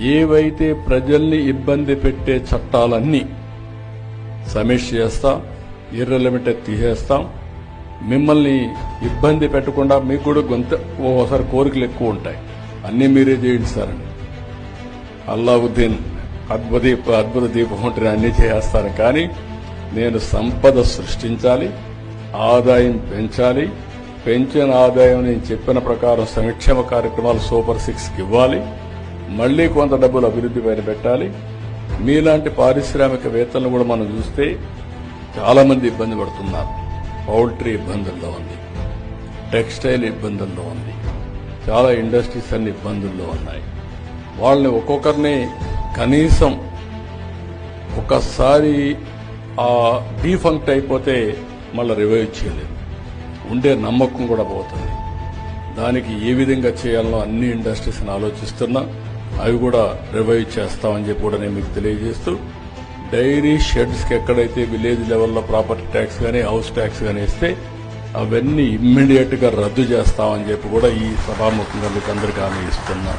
ఏవైతే ప్రజల్ని ఇబ్బంది పెట్టే చట్టాలన్నీ సమీక్ష చేస్తాం, ఇర్రెలవెంట్ తీసేస్తాం. మిమ్మల్ని ఇబ్బంది పెట్టకుండా మీకు కూడా ఓసారి కోరికలు ఎక్కువ ఉంటాయి, అన్నీ మీరే చేయించారని. అల్లావుద్దీన్ అద్భుత దీపం ఉంటే అన్నీ చేస్తాను. కానీ నేను సంపద సృష్టించాలి, ఆదాయం పెంచాలి. పెంచిన ఆదాయం నేను చెప్పిన ప్రకారం సంక్షేమ కార్యక్రమాలు సూపర్ 6కి ఇవ్వాలి. మళ్లీ కొంత డబ్బులు అభివృద్ధి పైన పెట్టాలి. మీలాంటి పారిశ్రామికవేత్తలను కూడా మనం చూస్తే చాలా మంది ఇబ్బంది పడుతున్నారు. పౌల్ట్రీ ఇబ్బందుల్లో ఉంది, టెక్స్టైల్ ఇబ్బందుల్లో ఉంది, చాలా ఇండస్ట్రీస్ అన్ని ఇబ్బందుల్లో ఉన్నాయి. వాళ్ళని ఒక్కొక్కరిని కనీసం ఒకసారి డీఫంక్ట్ అయిపోతే మళ్ళీ రివైవ్ చేయలేదు, ఉండే నమ్మకం కూడా పోతుంది. దానికి ఏ విధంగా చేయాలనో అన్ని ఇండస్ట్రీస్ని ఆలోచిస్తున్నా, అవి కూడా రివైవ్ చేస్తామని చెప్పి కూడా నేను మీకు తెలియజేస్తూ, డైరీ షెడ్స్కి ఎక్కడైతే విలేజ్ లెవెల్లో ప్రాపర్టీ ట్యాక్స్ కానీ హౌస్ ట్యాక్స్ కానీ ఇస్తే అవన్నీ ఇమ్మీడియట్ గా రద్దు చేస్తామని చెప్పి కూడా ఈ సభాముఖంగా మీకు అందరికీ హామీ ఇస్తున్నా.